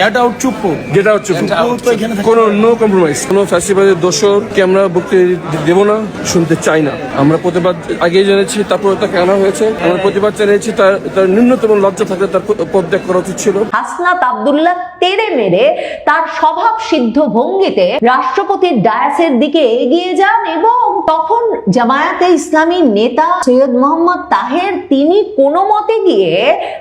Get out Chuppu. কোনো no compromise, কোনো ফ্যাসিবাদের দোষরকে আমরা বক্তৃতা দেব না, শুনতে চাই না। আমরা প্রতিবাদ আগেই জেনেছি, তারপরে তাকে আনা হয়েছে। আমরা প্রতিবাদ জানিয়েছি, তার ন্যূনতম লজ্জা থাকলে তার পদত্যাগ করা উচিত ছিল। হাসনাত আব্দুল্লাহ তেড়ে মেরে তার স্বভাব সিদ্ধ ভঙ্গিতে রাষ্ট্রপতির ডায়াসের দিকে এগিয়ে যান এবং তখন জামায়াতে ইসলামী নেতা সৈয়দ মোহাম্মদ তাহের তিনি কোনো মতে গিয়ে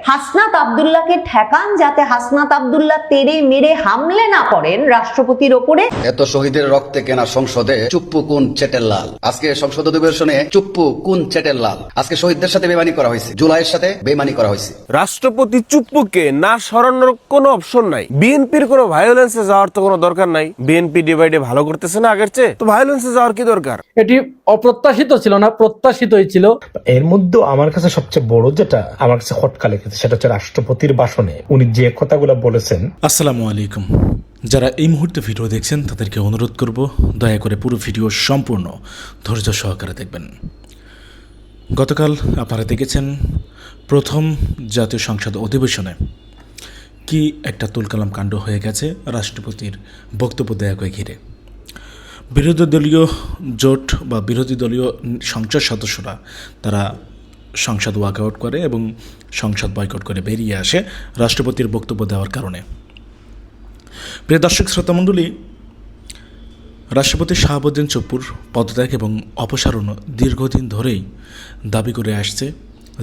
হাসনাত আব্দুল্লাহকে ঠেকান যাতে হাসনাত আব্দুল্লাহ তেড়ে মেরে হামলে না করেন রাষ্ট্রপতির ওপরে। এত শহীদের রক্তে কেনা সংসদে চুপ্পু কোন চেটের লাল। আজকে সংসদ অধিবেশনে চুপ্পু কোন চেটের লাল। আজকে শহীদদের সাথে বেমানি করা হয়েছে, জুলাইয়ের সাথে বেমানি করা হয়েছে। রাষ্ট্রপতি চুপ্পুকে না সরানোর কোনো অপশন নাই। বিএনপির কোনো ভায়োলেন্সে যাওয়ার তো কোনো দরকার নাই। বিএনপি ডিভাইডে ভালো করতেছে না আগের চেয়ে, তো ভায়োলেন্সে যাওয়ার কি দরকার? এটি অপ্রত্যাশিত ছিল না, প্রত্যাশিতই ছিল। এর মধ্যে আমার কাছে সবচেয়ে বড় যেটা আমার কাছে খটকা লেগেছে সেটা হচ্ছে রাষ্ট্রপতির ভাষণে উনি যে কথাগুলো বলেছেন। আসসালামু আলাইকুম। যারা এই মুহূর্তে ভিডিও দেখছেন তাদেরকে অনুরোধ করব দয়া করে পুরো ভিডিও সম্পূর্ণ ধৈর্য সহকারে দেখবেন। গতকাল আপনারা দেখেছেন প্রথম জাতীয় সংসদ অধিবেশনে কি একটা তুলকালাম কাণ্ড হয়ে গেছে রাষ্ট্রপতির বক্তব্য দেয়াকে ঘিরে। বিরোধী দলীয় জোট বা বিরোধী দলীয় সংসদ সদস্যরা তারা সংসদ ওয়াকআউট করে এবং সংসদ বয়কট করে বেরিয়ে আসে রাষ্ট্রপতির বক্তব্য দেওয়ার কারণে। প্রিয় দর্শক শ্রোতামণ্ডলী, রাষ্ট্রপতি শাহাবুদ্দিন চুপ্পুর পদত্যাগ এবং অপসারণ দীর্ঘদিন ধরেই দাবি করে আসছে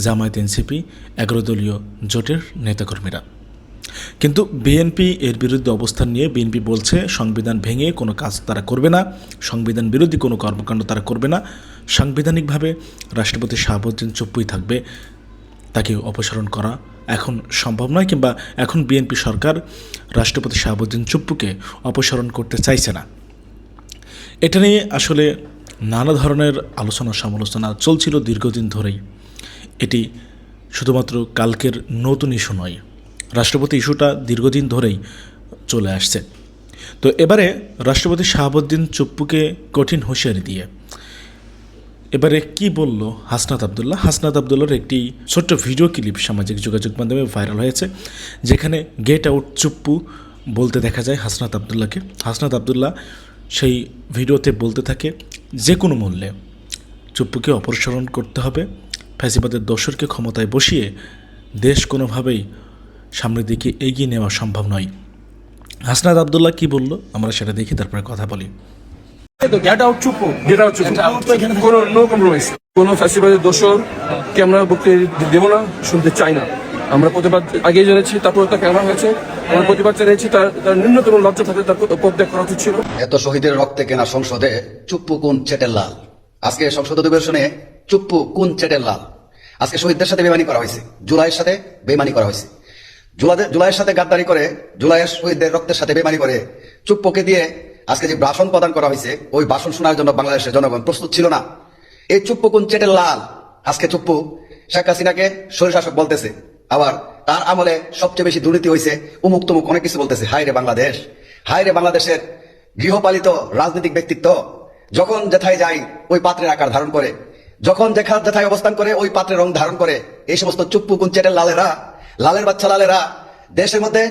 জামায়াত এনসিপি 11 দলীয় জোটের নেতাকর্মীরা। কিন্তু বিএনপি এর বিরুদ্ধে অবস্থান নিয়ে বিএনপি বলছে সংবিধান ভেঙে কোনো কাজ তারা করবে না, সংবিধান বিরোধী কোনো কর্মকাণ্ড তারা করবে না, সাংবিধানিকভাবে রাষ্ট্রপতি শাহাবুদ্দিন চুপ্পুই থাকবে, তাকে অপসারণ করা এখন সম্ভব নয়, কিংবা এখন বিএনপি সরকার রাষ্ট্রপতি শাহাবুদ্দিন চুপ্পুকে অপসারণ করতে চাইছে না। এটা নিয়ে আসলে নানা ধরনের আলোচনা সমালোচনা চলছিল দীর্ঘদিন ধরেই। এটি শুধুমাত্র কালকের নতুন ইস্যু নয়, রাষ্ট্রপতি ইস্যুটা দীর্ঘদিন ধরেই চলে আসছে। তো এবারে রাষ্ট্রপতি শাহাবুদ্দিন চুপ্পুকে কঠিন হুঁশিয়ারি দিয়ে এবারে কি বলল হাসনাত আব্দুল্লাহ। হাসনাত আব্দুল্লাহর একটি ছোট্ট ভিডিও ক্লিপ সামাজিক যোগাযোগ মাধ্যমে ভাইরাল হয়েছে, যেখানে গেট আউট চুপ্পু বলতে দেখা যায় হাসনাত আব্দুল্লাহকে। হাসনাত আব্দুল্লাহ সেই ভিডিওতে বলতে থাকে যে কোনো মূল্যে চুপ্পুকে অপসারণ করতে হবে, ফ্যাসিবাদের দোসরকে ক্ষমতায় বসিয়ে দেশ কোনোভাবেই সামনের দিকে এগিয়ে নেওয়া সম্ভব নয়। হাসনাত আব্দুল্লাহ কি বলল আমরা সেটা দেখি, তারপরে কথা বলি। Get out Chuppu. কোনো নো কম্প্রোমাইজ, কোনো ফ্যাসিবাদের দোষরকে আমরা বক্তৃতা দেব না, শুনতে চাই না। আমরা প্রতিবাদ আগেই জেনেছি, তারপরে তাকে আনা হয়েছে। আমরা প্রতিবাদ জানিয়েছি, তার ন্যূনতম লজ্জা থাকলে তার পদত্যাগ করা উচিত ছিল। এত শহীদের রক্তে কেনা সংসদে চুপ্পু কোন চেটের লাল। আজকে সংসদ অধিবেশনে চুপ্পু কোন চেটের লাল। আজকে শহীদদের সাথে বেমানি করা হয়েছে, জুলাইয়ের সাথে বেমানি করা হয়েছে। জুলাইয়ের সাথে গাদ্দারি করে, জুলাইয়ের শহীদদের রক্তের সাথে বেমানি করে চুপ্পুকে দিয়ে আজকে যে ভাষণ প্রদান করা হয়েছে, ওই ভাষণ শোনার জন্য বাংলাদেশের জনগণ প্রস্তুত ছিল না। এই চুপ্পু কোন চেটের লাল। আজকে চুপ্পু শেখ হাসিনাকে স্বৈরশাসক বলতেছে, আবার তার আমলে সবচেয়ে বেশি দুর্নীতি হয়েছে, উমুক তুমুক অনেক কিছু বলতেছে। হায় রে বাংলাদেশ, হায় রে বাংলাদেশের গৃহপালিত রাজনৈতিক ব্যক্তিত্ব যখন যেথায় যায় ওই পাত্রের আকার ধারণ করে, যখন যেথায় অবস্থান করে ওই পাত্রের রং ধারণ করে। এই সমস্ত চুপ্পু কোন চেটের লালেরা, লালের বাচ্চা লালেরা দেশের মধ্যে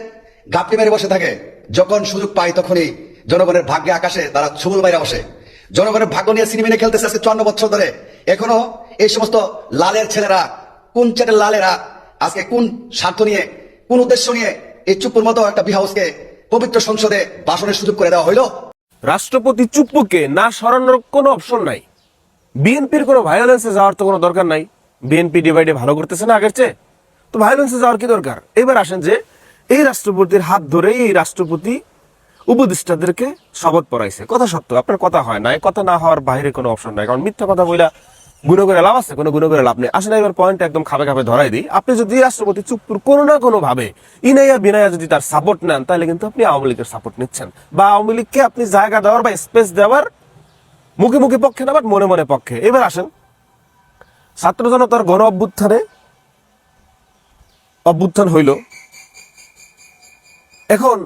গাপটি মেরে বসে থাকে। যখন সুযোগ পায় তখনই জনগণের ভাগ্যে আকাশে তারা ছুবুল বাইরে বসে। জনগণের ভাগ্য নিয়ে সিনেমিনে খেলতেছে আজকে 54 বছর ধরে। এখনো এই সমস্ত লালের ছেলেরা, কোন চেটের লালেরা আজকে কোন স্বার্থ নিয়ে, কোন উদ্দেশ্য নিয়ে এই চুপ্পুর মতো একটা বিহাউসকে পবিত্র সংসদে ভাষণের সুযোগ করে দেওয়া হইল। রাষ্ট্রপতি চুপ্পুকে না সরানোর কোনো অপশন নাই। বিএনপির কোনো ভায়োলেন্সে যাওয়ার তো কোনো দরকার নাই। বিএনপি ডিভাইডে ভালো করতেছে না আগের চেয়ে, তো ভায়োলেন্সে যাওয়ার কি দরকার? এবার আসেন যে এই রাষ্ট্রপতির হাত ধরেই এই রাষ্ট্রপতি উপদেষ্টাদেরকে শপথ পড়াইছে। কথা সত্য, আপনার কথা হয় না, কথা না হওয়ার বাইরে কোনো অপশন নাই। কারণ মিথ্যা কথা বইলা গুণ করে লাভ আছে? কোনো গুণ করে লাভ নেই। আসলে এবার পয়েন্ট একদম খাবে খাবে ধরাই দিই। আপনি যদি রাষ্ট্রপতি চুপ্পুর কোনো না কোনো ভাবে ইনাইয়া বিনাইয়া যদি তার সাপোর্ট নেন, তাহলে কিন্তু আপনি আওয়ামী লীগের সাপোর্ট নিচ্ছেন, বা আওয়ামী লীগকে আপনি জায়গা দেওয়ার বা স্পেস দেওয়ার মুখে মুখে পক্ষে না, বাট মনে মনে পক্ষে। এবার আসেন ছাত্র জনতার গণ অভ্যুত্থান হইল। এখন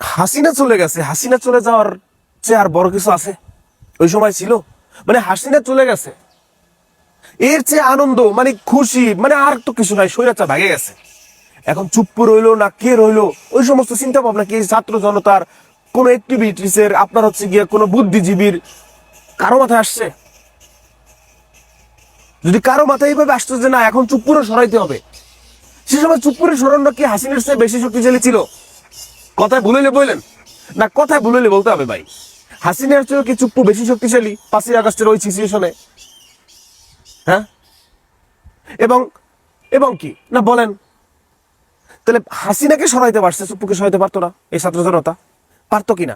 হাসিনা চলে গেছে, হাসিনা চলে যাওয়ার চেয়ে আর বড় কিছু আছে? ওই সময় ছিল মানে হাসিনা চলে গেছে, এর চেয়ে আনন্দ মানে খুশি মানে আর তো কিছু নাই। স্বৈরাচার ভাগে গেছে, এখন চুপ্পু রইলো না কে রইলো, ওই সমস্ত চিন্তা ভাবনা কি ছাত্র জনতার কোন অ্যাক্টিভিটিসের আপনার হচ্ছে গিয়ে কোনো বুদ্ধিজীবীর কারো মাথায় আসছে? যদি কারো মাথায় এইভাবে আসতো যে না এখন চুপ্পুরও সরাইতে হবে, সে সময় চুপ্পুরের সরানো কি হাসিনার চেয়ে বেশি শক্তিশালী ছিল? কথায় ভুলেলে বললেন না, কথায় ভুলেলে বলতে হবে ভাই, হাসিনার চেয়ে কি চুপ্পু বেশি শক্তিশালী 5ই আগস্টের ওই সিচুয়েশনে? হ্যাঁ, এবং এবং কি না বলেন, তাহলে হাসিনাকে সরাইতে পারছে, চুপ্পুকে সরাইতে পারতো না এই ছাত্র জনতা? পারতো কিনা?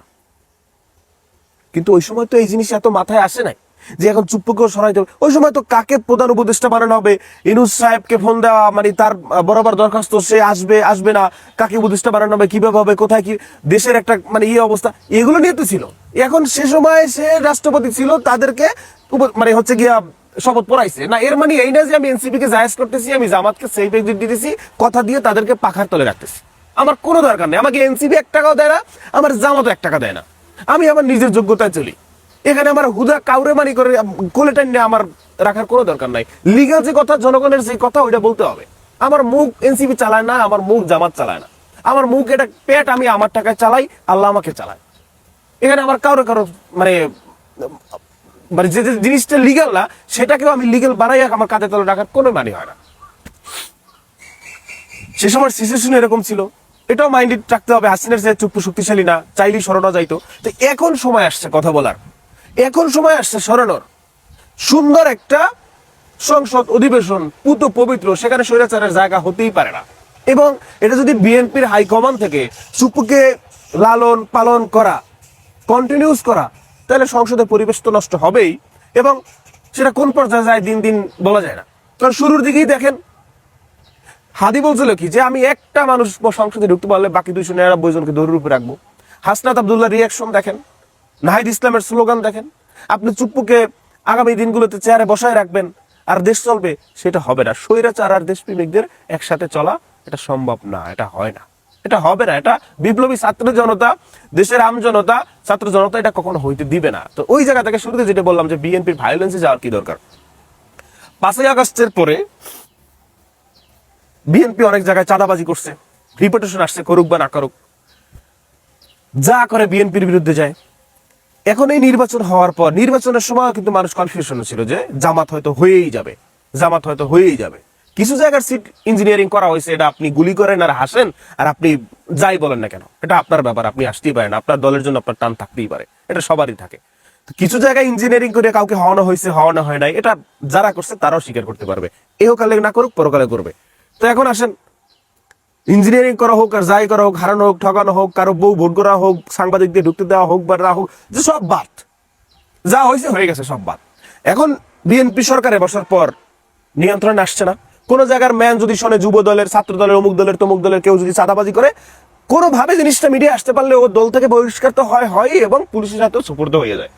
কিন্তু ওই সময় তো এই জিনিস এত মাথায় আসে নাই যে এখন চুপ্পুকেও সরাইতে হবে। ওই সময় তো কাকে প্রধান উপদেষ্টা বানানো হবে, ইনুস সাহেবকে ফোন দেওয়া, মানে তার বরাবর দরখাস্ত, সে আসবে আসবে না, কাকে উপদেষ্টা বানানো হবে, কিভাবে হবে, কোথায় কি দেশের একটা মানে অবস্থা, এগুলো নিয়ে তো ছিল। এখন সে সময় সে রাষ্ট্রপতি ছিল, তাদেরকে মানে হচ্ছে গিয়া শপথ পড়াইছে না। এর মানে এই না যে আমি এনসিপি কে জায়েজ করতেছি, আমি জামাতকে সেফ এক্সিট দিতেছি, কথা দিয়ে তাদেরকে পাখার তলে রাখতেছি। আমার কোনো দরকার নেই, আমাকে এনসিপি 1 টাকাও দেয় না, আমার জামাতও 1 টাকা দেয় না, আমি আমার নিজের যোগ্যতায় চলি। এখানে আমার হুদা কাউরে মানি করে কোলে টাইনে আমার রাখার কোনো দরকার নাই। লিগ্যাল যে কথা, জনগণের যে কথা, ওইটা বলতে হবে। আমার মুখ এনসিপি চালায় না, আমার মুখ জামাত চালায় না, আমার মুখ এটা পেট আমি আমার টাকায় চালাই, আল্লাহ আমাকে চালায়। এখানে আমার কারো মানে মানে যে জিনিসটা লিগ্যাল না সেটাকেও আমি লিগ্যাল বানাই আমার কাঁধে তলে রাখার কোনো মানে হয় না। সে সময় সিচুয়েশন এরকম ছিল, এটাও মাইন্ডে রাখতে হবে। হাসিনার যে চুপ্পু শক্তিশালী না, চাইলেই সরানো যাইতো। তো এখন সময় আসছে কথা বলার, এখন সময় আসছে সরানোর। সুন্দর একটা সংসদ অধিবেশন, পুত পবিত্র, সেখানে স্বৈরাচারের জায়গা হতেই পারে না। এবং এটা যদি বিএনপির হাইকমান্ড থেকে চুপ্পুকে লালন পালন করা, কন্টিনিউস করা, তাহলে সংসদের পরিবেশ তো নষ্ট হবেই। এবং সেটা কোন পর্যায়ে যায় দিন দিন বলা যায় না। কারণ শুরুর দিকেই দেখেন হাদি বলছিল কি যে আমি একটা মানুষ সংসদে ঢুকতে পারলে বাকি 299 জনকে দৌড়ের উপরে রাখবো। হাসনাত আব্দুল্লাহ রিয়াকশন দেখেন, নাহিদ ইসলামের স্লোগান দেখেন। আপনি চুপ্পুকে আগামী দিনগুলোতে চেয়ারে বসায় রাখবেন আর দেশ চলবে, সেটা হবে না। স্বৈরাচার আর দেশপ্রেমিকদের একসাথে চলা এটা সম্ভব না, এটা হয় না, এটা হবে না। এটা বিপ্লবী ছাত্র জনতা, দেশের আম জনতা, ছাত্র জনতা এটা কখনো হইতে দিবে না। তো ওই জায়গা থেকে শুরুতে যেটা বললাম যে বিএনপির ভায়োলেন্সে যাওয়ার কি দরকার। 5ই আগস্টের পরে বিএনপি অনেক জায়গায় চাঁদাবাজি করছে, রিপুটেশন আসছে, করুক বা না করুক, যা করে বিএনপির বিরুদ্ধে যায়। এখন এই নির্বাচন হওয়ার পর, নির্বাচনের সময় কিন্তু মানুষ কনফিউশন ছিল যে জামাত হয়তো হয়েই যাবে, জামাত হয়তো হয়েই যাবে। কিছু জায়গার সিট ইঞ্জিনিয়ারিং করা হয়েছে, এটা আপনি গুলি করেন আর হাসেন আর আপনি যাই বলেন না কেন, এটা আপনার ব্যাপার, আপনি আসতেই পারেন, আপনার দলের জন্য আপনার টান থাকতেই পারে, এটা সবারই থাকে। কিছু জায়গায় ইঞ্জিনিয়ারিং করে কাউকে হওয়ানো হয়েছে, হওয়ানো হয় নাই, এটা যারা করছে তারাও স্বীকার করতে পারবে, এহকালে না করুক পরকালে করবে। তো এখন আসেন, ইঞ্জিনিয়ারিং করা হোক আর যাই করা হোক, হারানো হোক, ঠকানো হোক, কারো বউ ভোট করা হোক, সাংবাদিকদের ঢুকতে দেওয়া হোক বা না হোক, যে সব বাদ, যা হয়েছে হয়ে গেছে, সব বাদ। এখন বিএনপি সরকারে বসার পর নিয়ন্ত্রণে আসছে না। কোন জায়গার ম্যান যদি শোনে যুব দলের, ছাত্র দলের, অমুক দলের, তমুক দলের কেউ যদি চাঁদাবাজি করে, কোনোভাবে জিনিসটা মিডিয়া আসতে পারলে ও দল থেকে বহিষ্কার তো হয় এবং পুলিশের হাতেও সুপর্দ হয়ে যায়।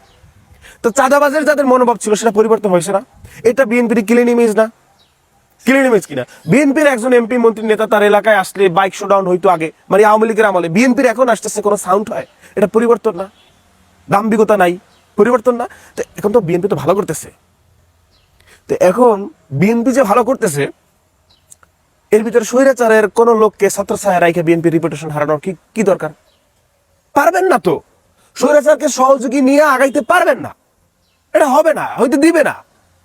তো চাঁদাবাজের যাদের মনোভাব ছিল সেটা পরিবর্তন হয়েছে না। এটা বিএনপির ক্লিন ইমেজ না? ক্লিন ইমেজ কিনা? বিএনপির একজন এমপি মন্ত্রী নেতা তার এলাকায় আসলে বাইক শোডাউন হইতো আগে, মানে আওয়ামী লীগের আমলে, বিএনপির এখন আসতেছে কোনো সাউন্ড হয়, এটা পরিবর্তন না? দাম্ভিকতা নাই, পরিবর্তন না? তো এখন তো বিএনপি তো ভালো করতেছে। তো এখন বিএনপি যে ভালো করতেছে, এর ভিতরে স্বৈরাচারের কোন লোককে ছত্রছায়া রাইখে বিএনপি রিপুটেশন হারানোর কি দরকার? পারবেন না তো। স্বৈরাচারকে সহযোগী নিয়ে আগাইতে পারবেন না, এটা হবে না, হইতে দিবে না,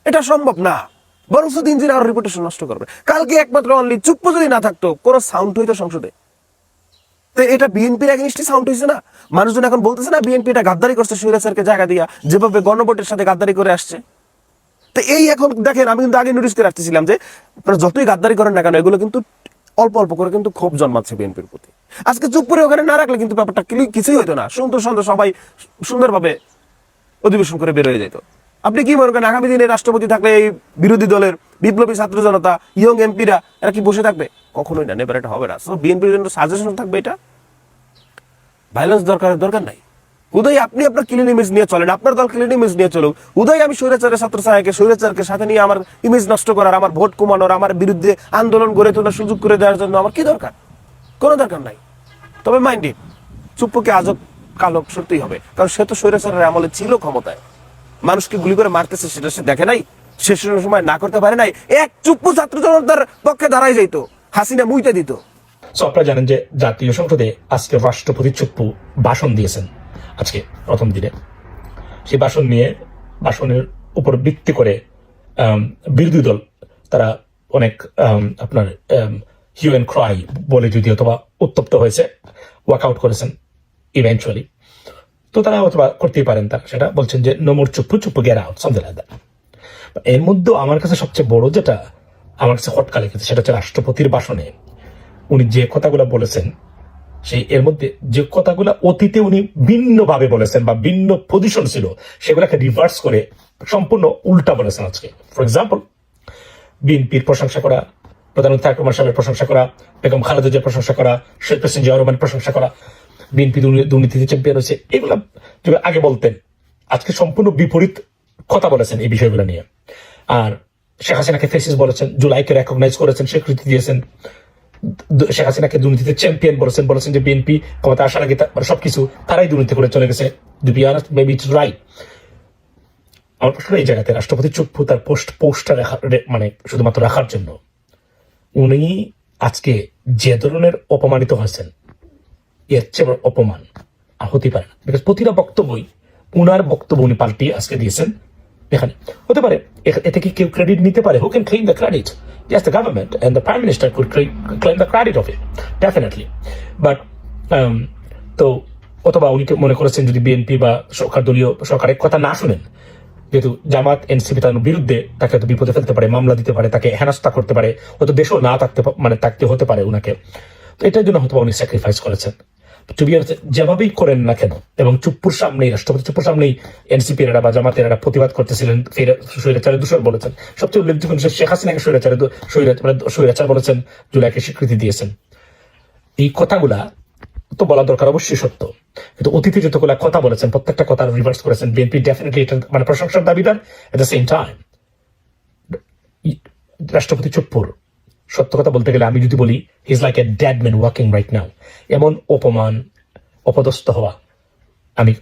এটা সম্ভব না। বরং দিন দিন আর রিপুটেশন নষ্ট করবে। কালকে একমাত্র অনলি চুপ্পু যদি না থাকতো, কোন সাউন্ড হইতো সংসদে? তো এটা বিএনপির এগেইনস্টে সাউন্ড হয়েছে না? মানুষজন এখন বলতেছে না বিএনপি এটা গাদ্দারি করছে স্বৈরাচারকে জায়গা দিয়া, যেভাবে গণভোটের সাথে গাদ্দারি করে আসছে। তো এই এখন দেখেন, আমি কিন্তু আগে নোটিস করে আসতেছিলাম যে আপনারা যতই গাদ্দারি করেন না কেন, এগুলো কিন্তু অল্প অল্প করে কিন্তু ক্ষোভ জন্মাচ্ছে বিএনপির প্রতি। আজকে চুপ করে ওখানে না রাখলে কিন্তু ব্যাপারটা কিছুই হইতো না, সুন্দর সুন্দর সবাই সুন্দরভাবে অধিবেশন করে বের হয়ে যেত। আপনি কি মনে করেন আগামী দিনে রাষ্ট্রপতি থাকলে এই বিরোধী দলের বিপ্লবী ছাত্র জনতা, ইয়ং এমপিরা এরা কি বসে থাকবে? কখনোই না, নেবার, এটা হবে না। সো বিএনপির জন্য সাজেশন থাকবে এটা, ভায়োলেন্স দরকার নাই। উদয় আপনি আপনার ক্লিন ইমেজ নিয়ে চলেন, আপনার দল ক্লিন ইমেজ নিয়ে চলুক। উদয় আমি স্বৈরাচারের ছাত্রছায়াকে, স্বৈরাচারকে সাথে নিয়ে আমার ইমেজ নষ্ট করার, আমার ভোট কমানোর, আমার বিরুদ্ধে আন্দোলন গড়ে তোলার সুযোগ করে দেওয়ার জন্য আমার কি দরকার? কোনো দরকার নাই। তবে মাইন্ডেড, চুপ্পুকে আজব কালো সত্যিই হবে, কারণ সে তো স্বৈরাচারের আমলে ছিল ক্ষমতায়, মানুষকে গুলি করে মারতেছে, সেটা সে দেখে নাই, শেষ সময় না করতে পারে নাই। এক চুপ্পু ছাত্র জনতার পক্ষে দাঁড়াই যাইতো, হাসিনা মুইতে দিত। সো আপনারা জানেন যে জাতীয় সংসদে আজকে রাষ্ট্রপতি চুপ্পু ভাষণ দিয়েছেন আজকে প্রথম দিনে। সেই ভাষণের উপর ভিত্তি করে বিরোধী দল তারা অনেক আপনার হিউ অ্যান্ড ক্রাই বলে যদি অথবা উত্তপ্ত হয়েছে, ওয়ার্কআউট করেছেন ইভেন্চুয়ালি। তো তারা অথবা করতেই পারেন, তারা সেটা বলছেন যে no more Chuppu, Chuppu get out, something like that. এর মধ্যে আমার কাছে সবচেয়ে বড় যেটা আমার কাছে খটকা লেগেছে সেটা হচ্ছে রাষ্ট্রপতির ভাষণে উনি যে কথাগুলো বলেছেন, সেই এর মধ্যে যে কথাগুলো অতীতে উনি ভিন্নভাবে বলেছেন বা ভিন্ন পজিশন ছিল সেগুলোকে রিভার্স করে সম্পূর্ণ উল্টা বলেছেন আজকে। ফর এক্সাম্পল, বিএনপির প্রশংসা করা, প্রধানমন্ত্রী তারেক রহমান সাহেবের প্রশংসা করা, বেগম খালেদা জিয়ার প্রশংসা করা, শেখ প্রেসিডেন্ট জিয়াউর রহমানের প্রশংসা করা, বিএনপি দুর্নীতিতে চ্যাম্পিয়ন হয়েছে, এগুলা যেগুলো আগে বলতেন আজকে সম্পূর্ণ বিপরীত কথা বলেছেন এই বিষয়গুলো নিয়ে। আর শেখ হাসিনাকে ফেসিস বলেছেন, জুলাইকে রেকগনাইজ করেছেন, স্বীকৃতি দিয়েছেন, শেখ হাসিনাকে দুর্নীতিতে চ্যাম্পিয়ন বলেছেন যে বিএনপি ক্ষমতা আসার আগে সবকিছু তারাই দুর্নীতি করে চলে গেছে। To be honest, maybe it's right. আমার প্রশ্ন এই জায়গাতে রাষ্ট্রপতি চুপ্পু তার পোস্টটা মানে শুধুমাত্র রাখার জন্য উনি আজকে যে ধরনের অপমানিত হয়েছেন, এর চেয়ে বড় অপমান আর হতে পারে না। বিকজ প্রতিটা বক্তব্যই উনার বক্তব্য উনি পাল্টিয়ে আজকে দিয়েছেন। এখানে হতে পারে এতে কি কেউ ক্রেডিট নিতে পারে? Who can claim the credit? Yes, the government and the prime minister could claim the credit of it, definitely. But তো অথবা উনি মনে করেছেন যদি বিএনপি বা সরকারের কথা না শুনেন, যেহেতু জামাত এনসিপি তার বিরুদ্ধে, তাকে হয়তো বিপদে ফেলতে পারে, মামলা দিতে পারে, তাকে হেনস্থা করতে পারে, হয়তো দেশও না থাকতে হতে পারে উনাকে। তো এটার জন্য হয়তো উনি স্যাক্রিফাইস করেছেন। যেভাবেই করেন না কেন, এবং চুপ্পুর সামনেই, রাষ্ট্রপতি চুপ্পুর সামনেই এনসিপির বা জামাতের প্রতিবাদ করতেছিলেন, স্বৈরাচারের দূষণ বলেছেন। সবচেয়ে উল্লেখযোগ্য শেখ হাসিনাকে স্বৈরাচার বলেছেন, জুলাইকে স্বীকৃতি দিয়েছেন। এই কথাগুলা তো বলা দরকার, অবশ্যই সত্য, কিন্তু অতীতে যতগুলা কথা বলেছেন প্রত্যেকটা কথা রিভার্স করেছেন। বিএনপি ডেফিনেটলি এটা মানে প্রশংসার দাবিদার। এট দ্য সেম টাইম রাষ্ট্রপতি চুপ্পুর সত্য কথা বলতে গেলে আমি যদি বলি, he is like a dead man walking right now. এমন অপমান, অপদস্থ হওয়া আমি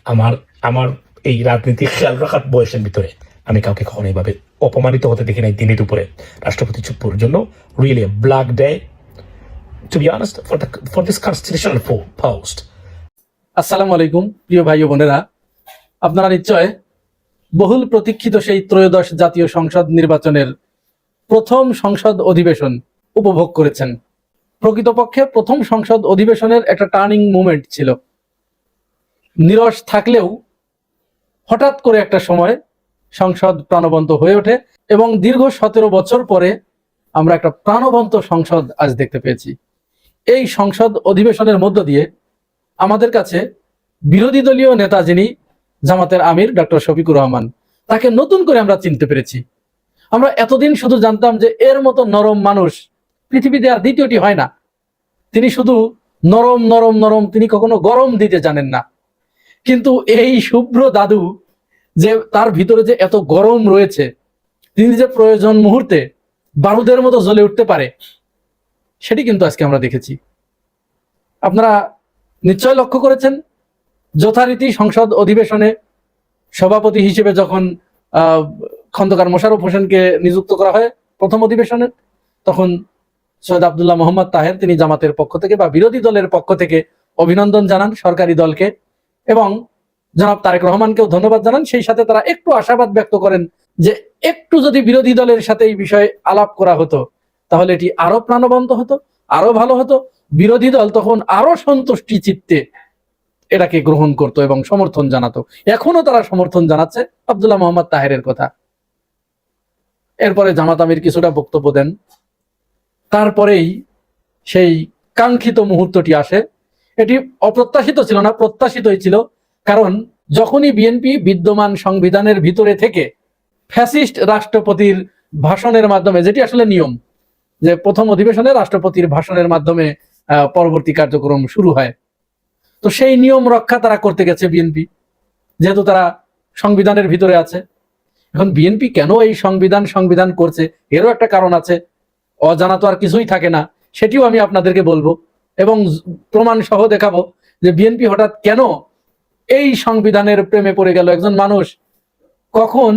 আমার এই রাজনীতি খেয়াল রাখার বয়সের ভিতরে আমি কাউকে কখনো এইভাবে অপমানিত হতে দেখি নাই দিনে দুপুরে। রাষ্ট্রপতি চুপ্পুর জন্য really black day, to be honest, for this constitutional post. আসসালামু আলাইকুম প্রিয় ভাই ও বোনেরা, আপনারা নিশ্চয় বহুল প্রতীক্ষিত সেই ত্রয়োদশ জাতীয় সংসদ নির্বাচনের প্রথম সংসদ অধিবেশন উপভোগ করেছেন। প্রকৃতপক্ষে প্রথম সংসদ অধিবেশনের একটা টার্নিং মোমেন্ট ছিল। নিরস থাকলেও হঠাৎ করে একটা সময় সংসদ প্রাণবন্ত হয়ে ওঠে এবং দীর্ঘ 17 বছর পরে আমরা একটা প্রাণবন্ত সংসদ আজ দেখতে পেয়েছি। এই সংসদ অধিবেশনের মধ্য দিয়ে আমাদের কাছে বিরোধী দলীয় নেতা যিনি জামাতের আমির ডক্টর শফিকুর রহমান, তাকে নতুন করে আমরা চিনতে পেরেছি। আমরা এতদিন শুধু জানতাম যে এর মতো নরম মানুষ পৃথিবীতে আর দ্বিতীয়টি হয় না। তিনি শুধু নরম নরম নরম, তিনি কখনো গরম দিতে জানেন না। কিন্তু এই শুভ্র দাদু যে তার ভিতরে যে এত গরম রয়েছে, তিনি যে প্রয়োজন মুহূর্তে বারুদের মতো জ্বলে উঠতে পারে, সেটি কিন্তু আজকে আমরা দেখেছি। আপনারা নিশ্চয় লক্ষ্য করেছেন, যথারীতি সংসদ অধিবেশনে সভাপতি হিসেবে যখন খন্দকার মোশাররফ হোসেনকে নিযুক্ত করা হয় প্রথম অধিবেশনে, তখন সৈয়দ আব্দুল্লাহ মোহাম্মদ তাহের তিনি জামাতের পক্ষ থেকে বা বিরোধী দলের পক্ষ থেকে অভিনন্দন জানান সরকারি দলকে এবং জনাব তারেক রহমানকেও ধন্যবাদ জানান। সেই সাথে তারা একটু আশাবাদ ব্যক্ত করেন যে একটু যদি বিরোধী দলের সাথে এই বিষয়ে আলাপ করা হতো তাহলে এটি আরো প্রাণবন্ত হতো, আরো ভালো হতো। বিরোধী দল তখন আরো সন্তুষ্টি চিত্তে এটাকে গ্রহণ করত এবং সমর্থন জানাতো। এখনো তারা সমর্থন জানাচ্ছে আব্দুল্লাহ মোহাম্মদ তাহেরের কথা। এরপরে জামাত আমির কিছুটা বক্তব্য দেন, তারপরেই সেই কাঙ্ক্ষিত মুহূর্তটি আসে। এটি অপ্রত্যাশিত ছিল না, প্রত্যাশিতই ছিল। কারণ যখনই বিএনপি বিদ্যমান সংবিধানের ভিতরে থেকে ফ্যাসিস্ট রাষ্ট্রপতির ভাষণের মাধ্যমে, যেটি আসলে নিয়ম যে প্রথম অধিবেশনে রাষ্ট্রপতির ভাষণের মাধ্যমে পরবর্তী কার্যক্রম শুরু হয়, তো সেই নিয়ম রক্ষা তারা করতে গেছে বিএনপি, যেহেতু তারা সংবিধানের ভিতরে আছে। এখন বিএনপি কেন এই সংবিধান করছে এরও একটা কারণ আছে, অজানা তো আর কিছুই থাকে না, সেটিও আমি আপনাদেরকে বলবো এবং প্রমাণ সহ দেখাবো যে বিএনপি হঠাৎ কেন এই সংবিধানের প্রেমে পড়ে গেল। একজন মানুষ কখন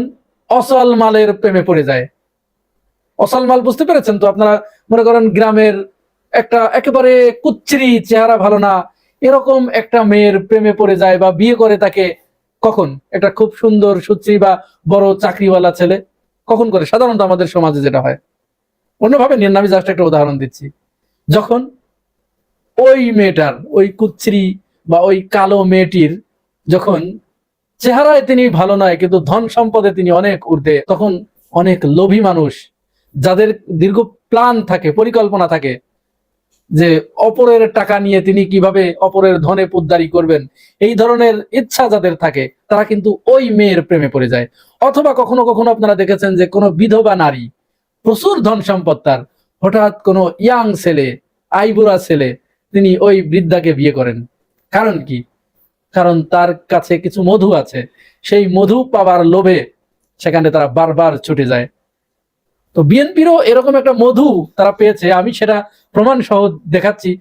অসল মালের প্রেমে পড়ে যায়। অসল মাল বুঝতে পেরেছেন তো আপনারা? মনে করেন গ্রামের একটা একেবারে কুচ্ছিরি, চেহারা ভালো না, এরকম একটা মেয়ের প্রেমে পড়ে যায় বা বিয়ে করে তাকে, কখন? একটা খুব সুন্দর সুশ্রী বা বড় চাকরিওয়ালা ছেলে কখন করে? সাধারণত আমাদের সমাজে যেটা হয়। অন্যভাবে নিন, আমি জাস্ট একটা উদাহরণ দিচ্ছি। যখন ওই মেয়েটার, ওই কুচ্ছিরি বা ওই কালো মেয়েটির যখন চেহারায় তিনি ভালো নয় কিন্তু ধন সম্পদে তিনি অনেক ঊর্ধ্বে, তখন অনেক লোভী মানুষ যাদের দীর্ঘ প্ল্যান থাকে, পরিকল্পনা থাকে, যে অপরের টাকা নিয়ে তিনি কিভাবে অপরের ধনে পুদ্দারি করবেন, এই ধরনের ইচ্ছা যাদের থাকে, তারা কিন্তু ওই মেয়ের প্রেমে পড়ে যায়। অথবা কখনো কখনো আপনারা দেখেছেন যে কোনো বিধবা নারী, প্রচুর ধন সম্পদ তার, হঠাৎ কোনো ইয়াং ছেলে, আইবুড়া ছেলে, তিনি ওই বৃদ্ধাকে বিয়ে করেন। কারণ কি? কারণ তার কাছে কিছু মধু আছে, সেই মধু পাবার লোভে সেখানে তারা বারবার ছুটে যায়। তো বিএনপিরও এরকম একটা মধু তারা পেয়েছে, আমি সেটা প্রমাণ সহ দেখাচ্ছি।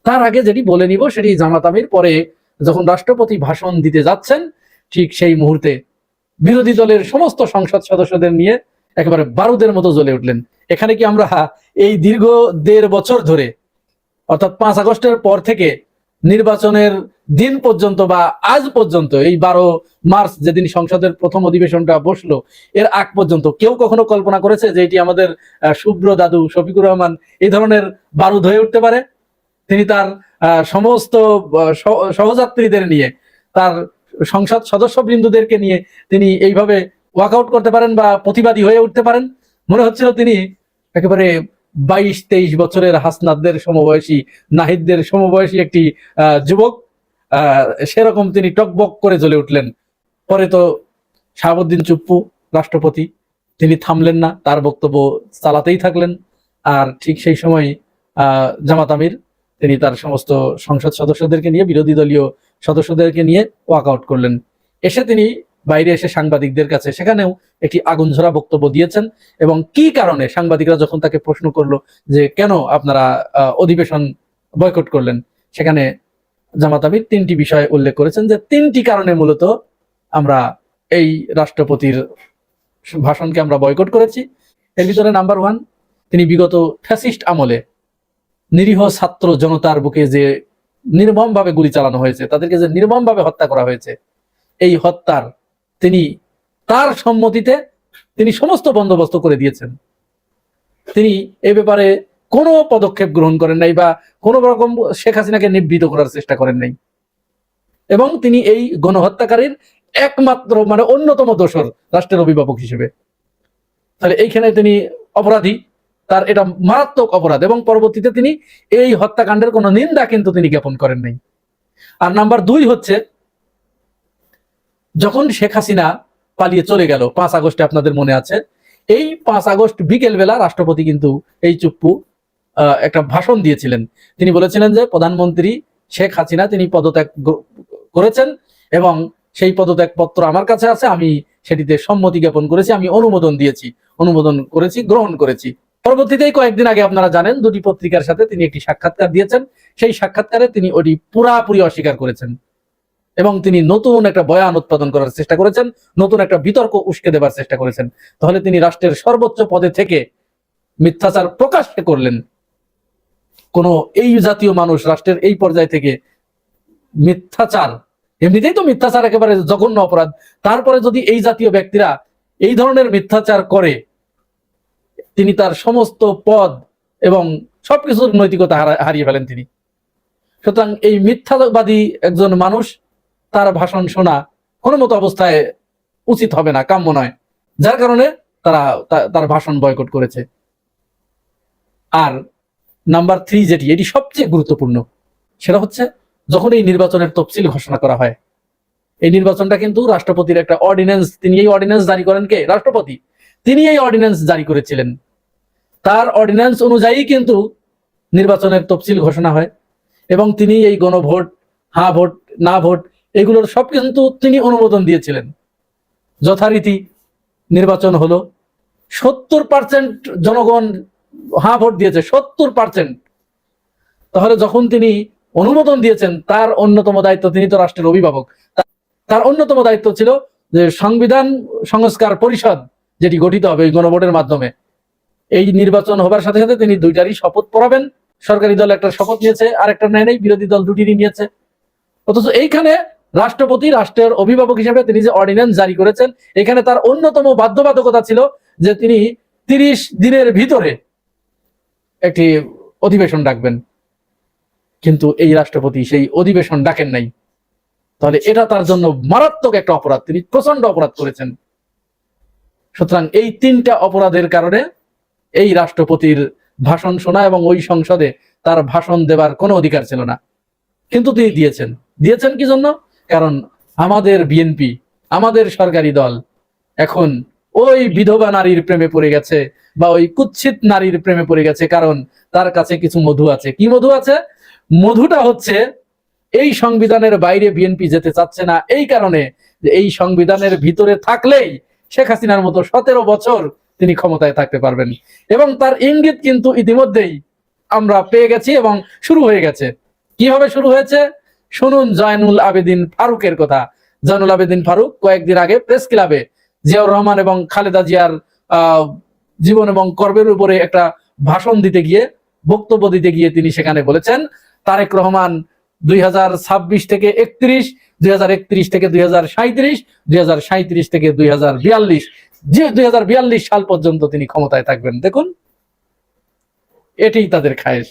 তার আগে যেটি বলে নিব সেটি জামাত আমির পরে যখন রাষ্ট্রপতি ভাষণ দিতে যাচ্ছেন, ঠিক সেই মুহূর্তে বিরোধী দলের সমস্ত সংসদ সদস্যদের নিয়ে একেবারে বারুদের মতো জ্বলে উঠলেন। এখানে কি আমরা এই দীর্ঘ 1.5 বছর ধরে, অর্থাৎ 5 আগস্টের পর থেকে নির্বাচনের দিন পর্যন্ত বা আজ পর্যন্ত, এই 12 মার্চ যেদিন সংসদের প্রথম অধিবেশনটা বসলো, এর আগ পর্যন্ত কেউ কখনো কল্পনা করেছে যে এটি আমাদের শুভ্র দাদু শফিকুর রহমান এই ধরনের বারুদ হয়ে উঠতে পারে? তিনি তার সমস্ত সহযাত্রীদের নিয়ে, তার সংসদ সদস্যবৃন্দদেরকে নিয়ে তিনি এইভাবে ওয়াকআউট করতে পারেন বা প্রতিবাদী হয়ে উঠতে পারেন? মনে হচ্ছিল তিনি একেবারে 22-23 বছরের হাসনাতদের সমবয়সী, নাহিদদের সমবয়সী একটি যুবক, সেরকম তিনি টকবক করে জ্বলে উঠলেন। পরে তো শাহাবুদ্দিন চুপ্পু রাষ্ট্রপতি, তিনি থামলেন না, তার বক্তব্য চালাতেই থাকলেন। আর ঠিক সেই সময় জামাত আমির তিনি তার সমস্ত সংসদ সদস্যদেরকে নিয়ে, বিরোধী দলীয় সদস্যদেরকে নিয়ে ওয়াকআউট করলেন। এসে তিনি বাইরে এসে সাংবাদিকদের কাছে সেখানেও একটি আগুনঝরা বক্তব্য দিয়েছেন। এবং কি কারণে সাংবাদিকরা যখন তাকে প্রশ্ন করলো যে কেন আপনারা অধিবেশন বয়কট করলেন, সেখানে জামাত আমির 3টি বিষয় উল্লেখ করেছেন, যে 3টি কারণে মূলত আমরা এই রাষ্ট্রপতির ভাষণকে আমরা বয়কট করেছি। এর ভিতরে নাম্বার 1, তিনি বিগত ফ্যাসিস্ট আমলে নিরীহ ছাত্র জনতার বুকে যে নির্মমভাবে গুলি চালানো হয়েছে, তাদেরকে যে নির্মমভাবে হত্যা করা হয়েছে, এই হত্যার তিনি তার সম্মতিতে তিনি সমস্ত বন্দোবস্ত করে দিয়েছেন। তিনি এ ব্যাপারে কোনো পদক্ষেপ গ্রহণ করেন নাই বা কোনো রকম শেখ হাসিনাকে নিবৃত করার চেষ্টা করেন নাই। এবং তিনি এই গণহত্যাকারীর একমাত্র অন্যতম দোষর রাষ্ট্রের অভিভাবক হিসেবে। তাহলে এইখানে তিনি অপরাধী, তার এটা মারাত্মক অপরাধ। এবং পরবর্তীতে তিনি এই হত্যাকাণ্ডের কোনো নিন্দা কিন্তু তিনি জ্ঞাপন করেন নাই। আর নাম্বার 2 হচ্ছে, যখন শেখ হাসিনা পালিয়ে চলে গেল 5 আগস্টে, আপনাদের মনে আছে, এই 5 আগস্ট বিকেল বেলা রাষ্ট্রপতি কিন্তু এই চুপ্পু একটা ভাষণ দিয়েছিলেন। তিনি বলেছিলেন যে প্রধানমন্ত্রী শেখ হাসিনা তিনি পদত্যাগ করেছেন এবং সেই পদত্যাগ পত্র আমার কাছে আছে, আমি সেটিতে সম্মতি জ্ঞাপন করেছি, আমি অনুমোদন দিয়েছি, অনুমোদন করেছি, গ্রহণ করেছি। পরবর্তীতেই কয়েকদিন আগে আপনারা জানেন 2টি পত্রিকার সাথে তিনি একটি সাক্ষাৎকার দিয়েছেন। সেই সাক্ষাৎকারে তিনি ওটি পুরাপুরি অস্বীকার করেছেন এবং তিনি নতুন একটা বয়ান উৎপাদন করার চেষ্টা করেছেন, নতুন একটা বিতর্ক উস্কে দেবার চেষ্টা করেছেন। তাহলে তিনি রাষ্ট্রের সর্বোচ্চ পদে থেকে মিথ্যাচার প্রকাশ্যে করলেন। কোন এই জাতীয় মানুষ রাষ্ট্রের এই পর্যায় থেকে মিথ্যাচার, এমনিতেই তো মিথ্যাচার একেবারে জঘন্য অপরাধ, তারপরে যদি এই জাতীয় ব্যক্তিরা এই ধরনের মিথ্যাচার করে, তিনি তার সমস্ত পদ এবং সবকিছুর নৈতিকতা হারিয়ে ফেলেন তিনি। সুতরাং এই মিথ্যাবাদী একজন মানুষ, তার ভাষণ শোনা কোনো মতো অবস্থায় উচিত হবে না, কাম্য নয়, যার কারণে তারা তার ভাষণ বয়কট করেছে। আর নাম্বার 3 যেটি, এটি সবচেয়ে গুরুত্বপূর্ণ, সেটা হচ্ছে যখন এই নির্বাচনের তফসিল ঘোষণা করা হয়, এই নির্বাচনটা কিন্তু রাষ্ট্রপতির একটা অর্ডিন্যান্স, তিনি এই অর্ডিন্যান্স জারি করেন কে? রাষ্ট্রপতি। তিনি এই অর্ডিন্যান্স জারি করেছিলেন, তার অর্ডিন্যান্স অনুযায়ী কিন্তু নির্বাচনের তফসিল ঘোষণা হয় এবং তিনি এই গণভোট, হ্যাঁ ভোট, না ভোট, এগুলোর সব কিন্তু তিনি অনুমোদন দিয়েছিলেন। যথারীতি নির্বাচন হলো, 70% জনগণ হ্যাঁ ভোট দিয়েছে, 70%। তাহলে যখন তিনি অনুমোদন দিয়েছেন, তার অন্যতম দায়িত্ব, তিনি তো রাষ্ট্রের অভিভাবক, তার অন্যতম দায়িত্ব ছিল যে সংবিধান সংস্কার পরিষদ যেটি গঠিত হবে এই গণভোটের মাধ্যমে, এই নির্বাচন হবার সাথে সাথে তিনি 2টারই শপথ পড়াবেন, সরকারি দল একটা শপথ নিয়েছে, আর একটা নেয় নাই, বিরোধী দল দুটিরই নিয়েছে। অথচ এইখানে রাষ্ট্রপতি রাষ্ট্রের অভিভাবক হিসেবে তিনি যে অর্ডিন্যান্স জারি করেছেন, এখানে তার অন্যতম বাধ্যবাধকতা ছিল যে তিনি 30 দিনের ভিতরে একটি অধিবেশন ডাকবেন, কিন্তু এই রাষ্ট্রপতি সেই অধিবেশন ডাকেন নাই। তাহলে এটা তার জন্য মারাত্মক একটা অপরাধ, তিনি প্রচন্ড অপরাধ করেছেন। সুতরাং এই 3টা অপরাধের কারণে এই রাষ্ট্রপতির ভাষণ শোনা এবং ওই সংসদে তার ভাষণ দেবার কোনো অধিকার ছিল না, কিন্তু তিনি দিয়েছেন কি জন্য? কারণ আমাদের বিএনপি, আমাদের সরকারি দল এখন ওই বিধবা নারীর প্রেমে পড়ে গেছে, বা ওই কুৎসিত নারীর প্রেমে পড়ে গেছে, কারণ তার কাছে কিছু মধু আছে। কি মধু আছে? মধুটা হচ্ছে এই সংবিধানের বাইরে বিএনপি যেতে চাচ্ছে না, এই কারণে যে এই সংবিধানের ভিতরে থাকলেই শেখ হাসিনার মতো 17 বছর তিনি ক্ষমতায় থাকতে পারবেন, এবং তার ইঙ্গিত কিন্তু ইতিমধ্যেই আমরা পেয়ে গেছি এবং শুরু হয়ে গেছে। কিভাবে শুরু হয়েছে শুনুন জয়নুল আবেদিন ফারুকের কথা। জয়নুল আবেদিন ফারুক কয়েকদিন আগে প্রেস ক্লাবে জিয়াউর রহমান এবং খালেদা জিয়ার জীবন এবং কর্মের উপরে একটা ভাষণ দিতে গিয়ে, বক্তব্য দিতে গিয়ে তিনি সেখানে বলেছেন তারেক রহমান 2026 থেকে 31, 2031 থেকে 2037, 2037 থেকে 2042, যে 2042 সাল পর্যন্ত তিনি ক্ষমতায় থাকবেন। দেখুন, এটাই তাদের খায়েশ।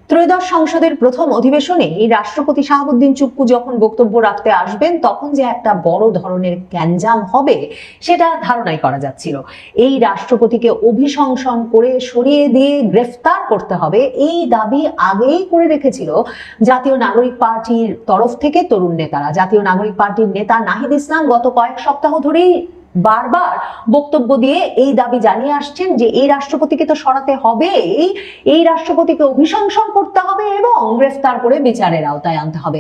ত্রয়োদশ সংসদের প্রথম অধিবেশনে এই রাষ্ট্রপতি শাহাবুদ্দিন চুপ্পু যখন বক্তব্য রাখতে আসবেন, তখন যে একটা বড় ধরনের গ্যাঞ্জাম হবে সেটা ধারণাই করা যাচ্ছিল। এই রাষ্ট্রপতিকে অভিশংসন করে সরিয়ে দিয়ে গ্রেফতার করতে হবে, এই দাবি আগেই করে রেখেছিল জাতীয় নাগরিক পার্টির তরফ থেকে তরুণ নেতারা। জাতীয় নাগরিক পার্টির নেতা নাহিদ ইসলাম গত কয়েক সপ্তাহ ধরেই বারবার বক্তব্য দিয়ে এই দাবি জানিয়ে আসছেন যে এই রাষ্ট্রপতিকে তো সরাতে হবে, এই রাষ্ট্রপতিকে অভিশংসন করতে হবে এবং গ্রেফতার করে বিচারের আওতায় আনতে হবে।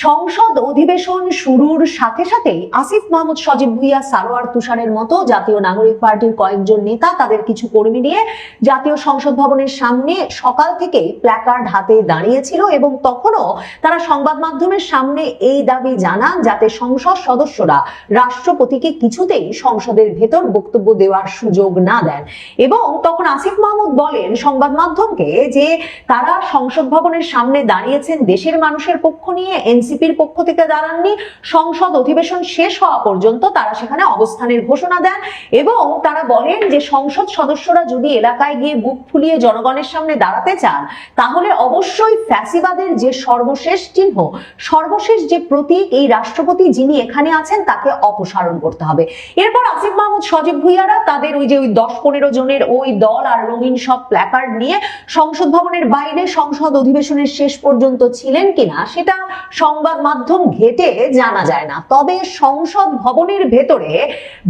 সংসদ অধিবেশন শুরুর সাথে সাথেই আসিফ মাহমুদ, সজীব ভুইয়া, সারোয়ার তুষারের মতো জাতীয় নাগরিক পার্টির কয়েকজন নেতা তাদের কিছু কর্মী নিয়ে জাতীয় সংসদ ভবনের সামনে সকাল থেকেই প্ল্যাকার্ড হাতে দাঁড়িয়েছিল, এবং তখনও তারা সংবাদ মাধ্যমের সামনে এই দাবি জানান যাতে সংসদ সদস্যরা রাষ্ট্রপতিকে কিছুতেই সংসদের ভেতর বক্তব্য দেওয়ার সুযোগ না দেন। এবং তখন আসিফ মাহমুদ বলেন সংবাদ মাধ্যমকে যে তারা সংসদ ভবনের সামনে দাঁড়িয়েছেন দেশের মানুষের পক্ষ নিয়ে, এনসিপির পক্ষ থেকে দাঁড়াননি। সংসদ অধিবেশন শেষ হওয়া পর্যন্ত তারা সেখানে অবস্থানের ঘোষণা দেন, এবং তারা বলেন যে সংসদ সদস্যরা যদি এলাকায় গিয়ে বুক ফুলিয়ে জনগণের সামনে দাঁড়াতে চান, তাহলে অবশ্যই ফ্যাসিবাদের যে সর্বশেষ চিহ্ন, সর্বশেষ যে প্রতীক এই রাষ্ট্রপতি যিনি এখানে আছেন তাকে অপসারণ করতে হবে। এরপর আসিফ মাহমুদ, সজীব ভুইয়ারা তাদের ওই 10-15 জনের ওই দল আর রঙিন সব প্ল্যাকার্ড নিয়ে সংসদ ভবনের বাইরে সংসদ অধিবেশনের শেষ পর্যন্ত ছিলেন কিনা সেটা সংবাদ মাধ্যম ঘেটে জানা যায় না। তবে সংসদ ভবনের ভেতরে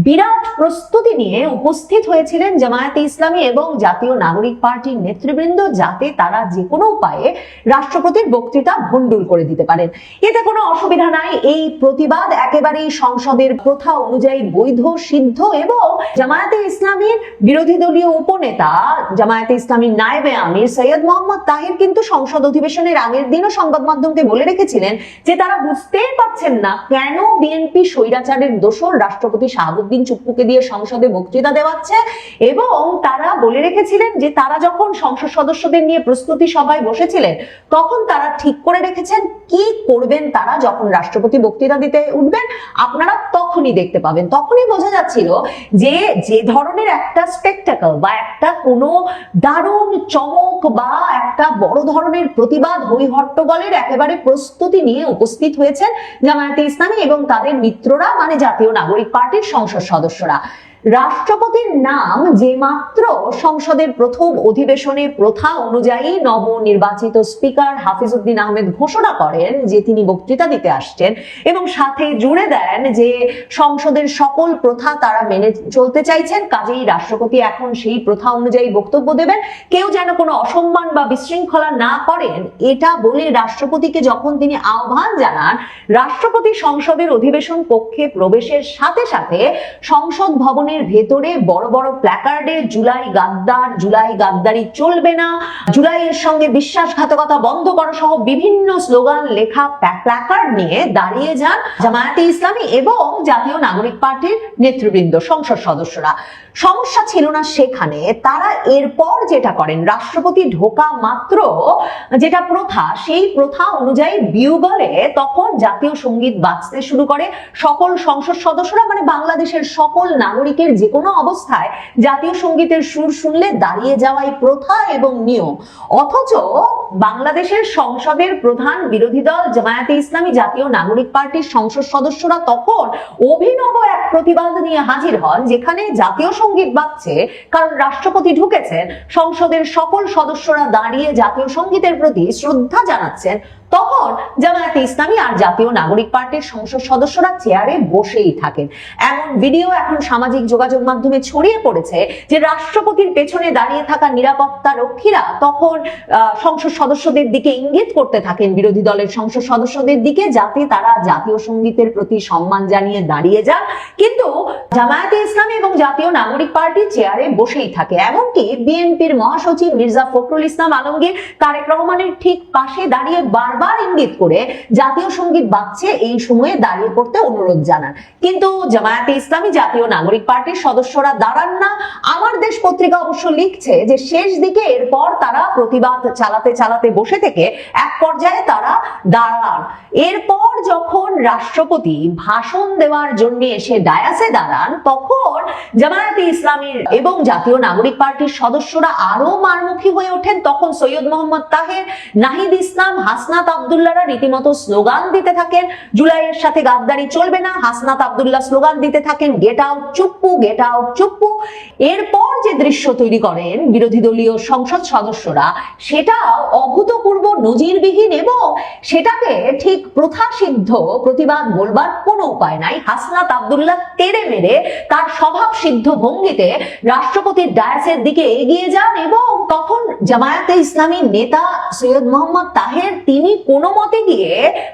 বিরাট প্রস্তুতি নিয়ে উপস্থিত হয়েছিলেন জামায়াতে ইসলামী এবং জাতীয় নাগরিক পার্টির নেতৃবৃন্দ, যাতে তারা যে কোনো উপায়ে রাষ্ট্রপতির বক্তৃতা ভণ্ডুল করে দিতে পারেন। এতে কোনো অসুবিধা নাই, এই প্রতিবাদ একেবারেই সংসদের প্রথা অনুযায়ী বৈধ, সিদ্ধ। এবং জামায়াতে ইসলামীর বিরোধী দলীয় উপনেতা, জামায়াতে ইসলামীর নায়েবে আমির সৈয়দ মোহাম্মদ তাহির কিন্তু সংসদ অধিবেশনের আগের দিনও সংবাদ মাধ্যমকে বলে রেখেছিলেন যে তারা বুঝতেই পারছেন না কেন বিএনপি স্বৈরাচারের দোসর রাষ্ট্রপতি শাহাবুদ্দিন চুপ্পুকে দিয়ে সংসদে বক্তৃতা দেওয়াচ্ছে, এবং তারা বলে রেখেছিলেন যে তারা যখন সংসদ সদস্যদের নিয়ে প্রস্তুতি সভায় বসেছিলেন তখন তারা ঠিক করে রেখেছেন কি করবেন তারা যখন রাষ্ট্রপতি বক্তৃতা দিতে উঠবেন, আপনারা তখনই দেখতে পাবেন। তখনই বোঝা যাচ্ছিল যে যে ধরনের একটা স্পেকটাকল বা একটা কোনো দারুণ চমক বা একটা বড় ধরনের প্রতিবাদ, হই হট্টগোলের একেবারে প্রস্তুতি নিয়ে উপস্থিত হয়েছেন জামায়াতে ইসলামী এবং তাদের মিত্ররা, মানে জাতীয় নাগরিক পার্টির সংসদ সদস্যরা। রাষ্ট্রপতির নাম যে মাত্র সংসদের প্রথম অধিবেশনে প্রথা অনুযায়ী নবনির্বাচিত স্পিকার হাফিজউদ্দিন আহমেদ ঘোষণা করেন যে তিনি বক্তৃতা দিতে আসছেন, এবং সাথে জুড়ে দেন যে সংসদের সকল প্রথা তারা মেনে চলতে চাইছেন, কাজেই রাষ্ট্রপতি এখন সেই প্রথা অনুযায়ী বক্তব্য দেবেন, কেউ যেন কোনো অসম্মান বা বিশৃঙ্খলা না করেন, এটা বলে রাষ্ট্রপতিকে যখন তিনি আহ্বান জানান, রাষ্ট্রপতি সংসদের অধিবেশন কক্ষে প্রবেশের সাথে সাথে সংসদ ভবনে ভবনের ভেতরে বড় বড় প্ল্যাকার্ডে জুলাই গাদ্দার, জুলাই গাদ্দারি চলবে না, জুলাইয়ের সঙ্গে বিশ্বাসঘাতকতা বন্ধ করা সহ বিভিন্ন স্লোগান লেখা প্ল্যাকার্ড নিয়ে দাঁড়িয়ে যান জামায়াতে ইসলামী এবং জাতীয় নাগরিক পার্টির নেতৃবৃন্দ, সংসদ সদস্যরা। সমস্যা ছিল না সেখানে, তারা এরপর যেটা করেন, রাষ্ট্রপতি ঢোকা মাত্র যেটা প্রথা, সেই প্রথা অনুযায়ী বিউগলে তখন জাতীয় সঙ্গীত বাজতে শুরু করে। সকল সংসদ সদস্যরা, মানে বাংলাদেশের সকল নাগরিকের যে কোনো অবস্থায় জাতীয় সঙ্গীতের সুর শুনলে দাঁড়িয়ে যাওয়াই প্রথা এবং নিয়ম। অথচ বাংলাদেশের সংসদের প্রধান বিরোধী দল জামায়াতে ইসলামী জাতীয় নাগরিক পার্টির সংসদ সদস্যরা তখন অভিনব এক প্রতিবাদ নিয়ে হাজির হন, যেখানে জাতীয় সঙ্গীত বাজছে, কারণ রাষ্ট্রপতি ঢুকেছেন, সংসদের সকল সদস্যরা দাঁড়িয়ে জাতীয় সঙ্গীতের প্রতি শ্রদ্ধা জানাচ্ছেন। তখন জামায়াতে ইসলামী আর জাতীয় নাগরিক পার্টির সংসদ সদস্যরা চেয়ারে বসেই থাকেন। এমন ভিডিও এখন সামাজিক যোগাযোগ মাধ্যমে ছড়িয়ে পড়েছে যে রাষ্ট্রপতির পেছনে দাঁড়িয়ে থাকা নিরাপত্তা রক্ষীরা তখন সংসদ সদস্যদের দিকে ইঙ্গিত করতে থাকেন, বিরোধী দলের সংসদ সদস্যদের দিকে, যাতে তারা জাতীয় সঙ্গীতের প্রতি সম্মান জানিয়ে দাঁড়িয়ে যান। কিন্তু জামায়াতে ইসলামী এবং জাতীয় নাগরিক পার্টি চেয়ারে বসেই থাকে। এমনকি বিএনপির মহাসচিব মির্জা ফখরুল ইসলাম আলমগীর তারেক রহমানের ঠিক পাশে দাঁড়িয়ে বারবার ইঙ্গিত করে জাতীয় সঙ্গীত বাজছে, এই সময়ে দাঁড়িয়ে পড়তে অনুরোধ জানান। কিন্তু জামায়াতে ইসলামী জাতীয় নাগরিক পার্টির সদস্যরা দাঁড়ান না। আমার দেশ পত্রিকা অবশ্য লিখছে যে শেষ দিকে এরপর তারা প্রতিবাদ চালাতে চালাতে বসে থেকে এক পর্যায়ে তারা দাঁড়ান। এরপর যখন রাষ্ট্রপতি ভাষণ দেওয়ার জন্য এসে ডায়াসে দাঁড়ান, তখন জামায়াতে ইসলামীর এবং জাতীয় নাগরিক পার্টির সদস্যরা আরো মারমুখী হয়ে ওঠেন। তখন সৈয়দ মোহাম্মদ তাহের, নাহিদ ইসলাম, হাসনাত আব্দুল্লাহরা রীতিমতো স্লোগান দিতে থাকেন, জুলাইয়ের সাথে গাদ্দারি চলবে না। হাসনাত আব্দুল্লাহ স্লোগান দিতে থাকেন, get out Chuppu, get out Chuppu. এরপর যে দৃশ্য তৈরি করেন বিরোধী দলীয় সংসদ সদস্যরা, সেটা অভূতপূর্ব, নজিরবিহীন এবং সেটাকে ঠিক প্রথাসিদ্ধ প্রতিবাদ বলবার কোনো উপায় নাই। হাসনাত আব্দুল্লাহ তেড়ে মেরে তার স্বভাব সিদ্ধ ভঙ্গিতে রাষ্ট্রপতির ডায়াসের দিকে এগিয়ে যান এবং তখন জামায়াতে ইসলামীর নেতা সৈয়দ মোহাম্মদ তাহের, তিনি কোনো মতে গিয়ে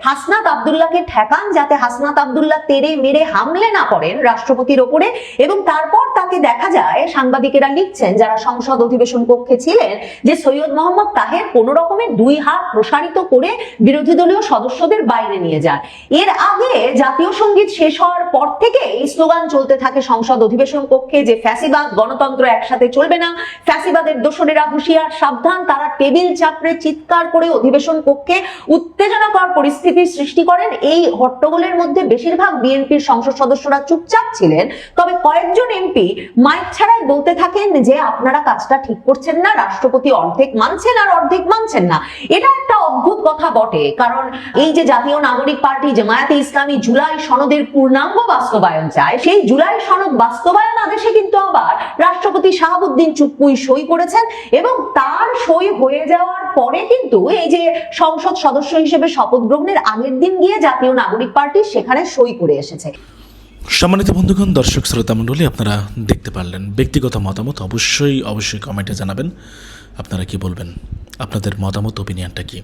হাসনাত আব্দুল্লাহকে ঠেকান, যাতে হাসনাত আব্দুল্লাহ তেড়ে মেরে হামলে না করেন রাষ্ট্রপতির ওপরে। এবং তারপর তাকে দেখা যায়, সাংবাদিকেরা লিখছেন যারা সংসদ অধিবেশন কক্ষে ছিলেন, যে সৈয়দ মোহাম্মদ তাহের কোন রকমের দুই হাত প্রসারিত করে বিরোধী দলীয় সদস্যদের বাইরে নিয়ে যান। এর আগে জাতীয় সঙ্গীত শেষ হওয়ার পর থেকে এই স্লোগান চলতে থাকে সংসদ অধিবেশন কক্ষে যে ফ্যাসিবাদ গণতন্ত্র একসাথে চলবে না, ফ্যাসিবাদের দোসরেরা হুঁশিয়ার সাবধান। তারা টেবিল চাপড়ে চিৎকার করে অধিবেশন কক্ষে উত্তেজনাকর পরিস্থিতির সৃষ্টি করেন। এই হট্টগোলের মধ্যে বেশিরভাগ বিএনপির সংসদ সদস্যরা চুপচাপ ছিলেন, তবে কয়েকজন এমপি মাইক ছাড়াই বলতে থাকেন যে আপনারা কাজটা ঠিক করছেন না, রাষ্ট্রপতি অর্ধেক মানছেন আর অর্ধেক মানছেন না। এটা একটা অদ্ভুত কথা বটে, কারণ এই যে জাতীয় নাগরিক পার্টি জামায়াতে ইসলামী জুলাই সনদের পূর্ণাঙ্গ বাস্তবায়ন চায়, সেই জুলাই সনদ বাস্তবায়ন আদেশে কিন্তু আবার রাষ্ট্রপতি শাহাবুদ্দিন চুপ্পুই সই করেছেন এবং তার সই হয়ে যাওয়ার পরে কিন্তু এই যে সংসদ সদস্য হিসেবে শপথ গ্রহণের আগের দিন গিয়ে জাতীয় নাগরিক পার্টি সেখানে সই করে এসেছে। সম্মানিত বন্ধুগণ, দর্শক শ্রোতা মণ্ডলী, আপনারা দেখতে পারলেন। ব্যক্তিগত মতামত অবশ্যই কমেন্টে জানাবেন। আপনারা কি বলবেন, আপনাদের মতামত, ওপিনিয়নটা কি?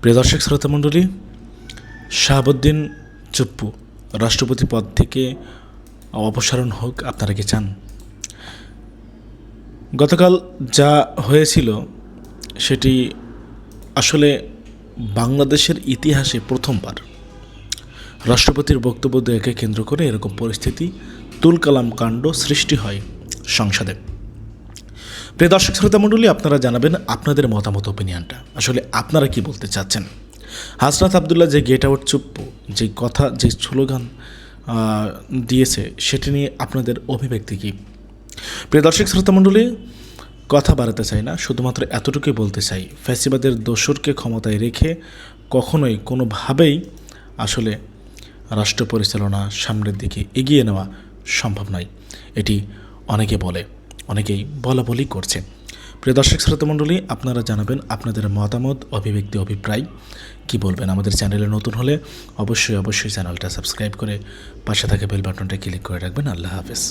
প্রিয় দর্শক শ্রোতা মণ্ডলী, শাহাবুদ্দিন চুপ্পু রাষ্ট্রপতি পদ থেকে অপসারণ হোক, আপনারা কি চান? গতকাল যা হয়েছিল সেটি আসলে বাংলাদেশের ইতিহাসে প্রথমবার রাষ্ট্রপতির বক্তব্য দেওয়াকে কেন্দ্র করে এরকম পরিস্থিতি, তুলকালাম কাণ্ড সৃষ্টি হয় সংসদে। প্রিয় দর্শক শ্রোতা মণ্ডলী, আপনারা জানাবেন আপনাদের মতামত, ওপিনিয়নটা। আসলে আপনারা কি বলতে চাচ্ছেন? হাসনাত আব্দুল্লাহ যে গেট আউট চুপ্পু, যে কথা, যে স্লোগান দিয়েছে, সেটি নিয়ে আপনাদের অভিব্যক্তি কী? প্রিয় দর্শক শ্রোতা মণ্ডলী, কথা বাড়াতে চাই না, শুধুমাত্র এতটুকুই বলতে চাই, ফ্যাসিবাদের দোসরকে ক্ষমতায় রেখে কখনোই কোনোভাবেই আসলে রাষ্ট্র পরিচালনা সামনের দিকে এগিয়ে নেওয়া সম্ভব নয়। এটি অনেকেই বলা বলি করছে। প্রিয় দর্শক শ্রোতা মণ্ডলী, আপনারা জানাবেন আপনাদের মতামত, অভিব্যক্তি, অভিপ্রায় কি বলবেন। আমাদের চ্যানেলে নতুন হলে অবশ্যই চ্যানেলটা সাবস্ক্রাইব করে পাশে থাকা বেল বাটনটা ক্লিক করে রাখবেন। আল্লাহ হাফেজ।